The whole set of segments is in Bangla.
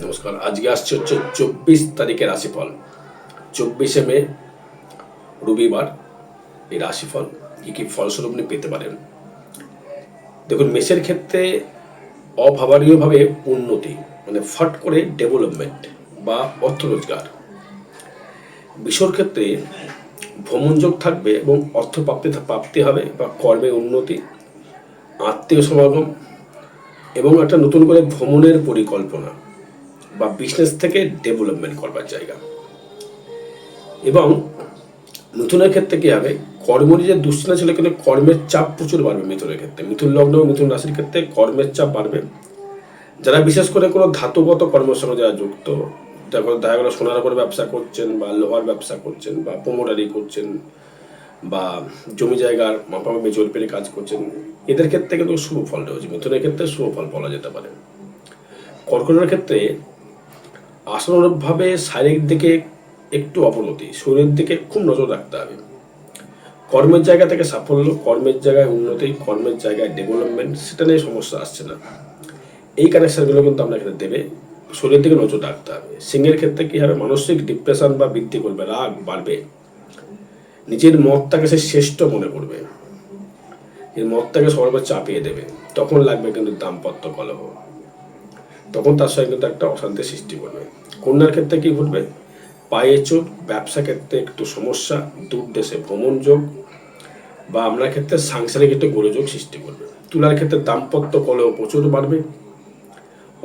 নমস্কার। আজকে আসছে 24 তারিখের রাশিফল। 24শে মে রবিবার এই রাশিফল কি কি ফলস্বরূপ আপনি পেতে পারেন। দেখুন, মেষের ক্ষেত্রে অভাবনীয়ভাবে উন্নতি, মানে ফট করে ডেভেলপমেন্ট বা অর্থ রোজগার। বৃষর ক্ষেত্রে ভ্রমণযোগ থাকবে এবং অর্থ প্রাপ্তি হবে বা কর্মে উন্নতি, আত্মীয় সমাগম এবং একটা নতুন করে ভ্রমণের পরিকল্পনা বা বিজনেস থেকে ডেভেলপমেন্ট করবার জায়গা। এবং মিথুনের ক্ষেত্রে কি হবে, কর্ম নিয়ে যে দুশ্চিন্তা ছিল, কিন্তু কর্মের চাপ প্রচুর বাড়বে মিথুনের ক্ষেত্রে। মিথুন লগ্ন ও মিথুন রাশির ক্ষেত্রে কর্মের চাপ বাড়বে। যারা বিশেষ করে কোনো ধাতুগত কর্মের সঙ্গে যারা যুক্ত, দেখা গেলো সোনার উপর ব্যবসা করছেন বা লোহার ব্যবসা করছেন বা প্রোমোটারি করছেন বা জমি জায়গার মাপামাপি জরিপের কাজ করছেন, এদের ক্ষেত্রে কিন্তু শুভ ফল রয়েছে। মিথুনের ক্ষেত্রে শুভ ফল বলা যেতে পারে। কর্কটের ক্ষেত্রে আশানুরূপভাবে শারীরিক দিকে একটু অবনতি, শরীরের দিকে খুব নজর রাখতে হবে। কর্মের জায়গা থেকে সাফল্য, কর্মের জায়গায় উন্নতি, কর্মের জায়গায় ডেভেলপমেন্ট, সেটা নিয়ে সমস্যা আসছে না। এই কানেকশনগুলো কিন্তু আপনার ক্ষেত্রে দেবে। শরীরের দিকে নজর রাখতে হবে। সিংহের ক্ষেত্রে কী হবে, মানসিক ডিপ্রেশন বা বৃদ্ধি করবে, রাগ বাড়বে, নিজের মতটাকে সে শ্রেষ্ঠ মনে করবে, এই মতটাকে সবার উপর চাপিয়ে দেবে। তখন লাগবে কিন্তু দাম্পত্য কলহ, তখন তার সঙ্গে কিন্তু একটা অশান্তির সৃষ্টি করবে। কন্যার ক্ষেত্রে কি ঘটবে, পায়ে চোট, ব্যবসা ক্ষেত্রে একটু সমস্যা, দূর দেশে ভ্রমণ যোগ বা আপনার ক্ষেত্রে সাংসারিক একটু গোলযোগ সৃষ্টি করবে। তুলার ক্ষেত্রে দাম্পত্য কলহ প্রচুর বাড়বে,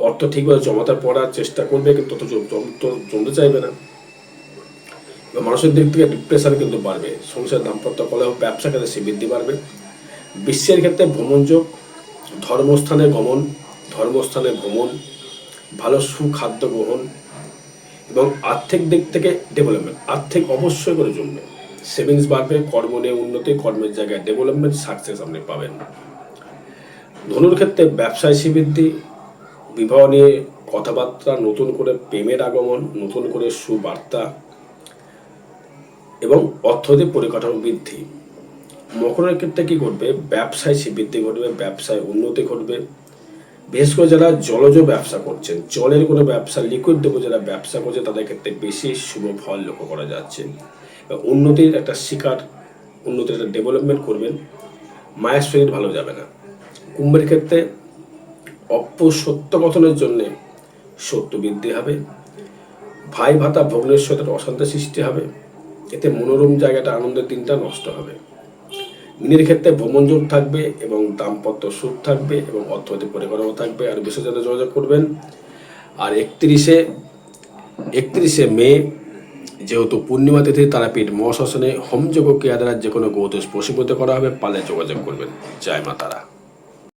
অর্থ ঠিকভাবে জমাতে পড়ার চেষ্টা করবে কিন্তু জমতে চাইবে না, মানুষের দিক থেকে ডিপ্রেশন কিন্তু বাড়বে। সংসার, দাম্পত্য কলহ, ব্যবসা ক্ষেত্রে সে বৃদ্ধি বাড়বে। বিশ্বের ক্ষেত্রে ভ্রমণ যোগ, ধর্মস্থানে গমন, ধর্মস্থানে ভ্রমণ, ভালো সুখাদ্য গ্রহণ এবং আর্থিক দিক থেকে ডেভেলপমেন্ট, আর্থিক অবশ্যই করে জমবে, সেভিংস বাড়বে, কর্ম নিয়ে উন্নতি, কর্মের জায়গায় ডেভেলপমেন্ট, সাকসেস আপনি পাবেন। ধনুর ক্ষেত্রে ব্যবসায় শ্রীবৃদ্ধি, বিবাহ নিয়ে কথাবার্তা, নতুন করে প্রেমের আগমন, নতুন করে সুবার্তা এবং অর্থনৈতিক পরিকাঠামো বৃদ্ধি। মকরের ক্ষেত্রে কী ঘটবে, ব্যবসায় শ্রীবৃদ্ধি ঘটবে, ব্যবসায় উন্নতি ঘটবে। বিশেষ করে যারা জলজ ব্যবসা করছেন, জলের কোনো ব্যবসা, লিকুইড দেবো যারা ব্যবসা করছে, তাদের ক্ষেত্রে বেশি শুভ ফল লক্ষ্য করা যাচ্ছে। উন্নতির একটা শিকার, উন্নতির একটা ডেভেলপমেন্ট করবেন, মায়ের শরীর ভালো যাবে না। কুম্ভের ক্ষেত্রে অপসত্যকথনের জন্যে সত্য বৃদ্ধি হবে, ভাই ভাতা ভগ্নের সাথে অশান্তি সৃষ্টি হবে, এতে মনোরম জায়গাটা, আনন্দের দিনটা নষ্ট হবে। মিনের ক্ষেত্রে ভ্রমণ যোগ থাকবে এবং দাম্পত্য সুখ থাকবে এবং অর্থনৈতিক পরিকল্পনা থাকবে। আর বিশেষ জন্য যোগাযোগ করবেন। আর 31শে মে যেহেতু পূর্ণিমা তিথি, তারাপীঠ মহাশ্মশানে হোমযজ্ঞ ক্রিয়া দ্বারা যে কোনো গৌতোষ প্রশীভূত করা হবে, পালে যোগাযোগ করবেন। জয় মা তারা।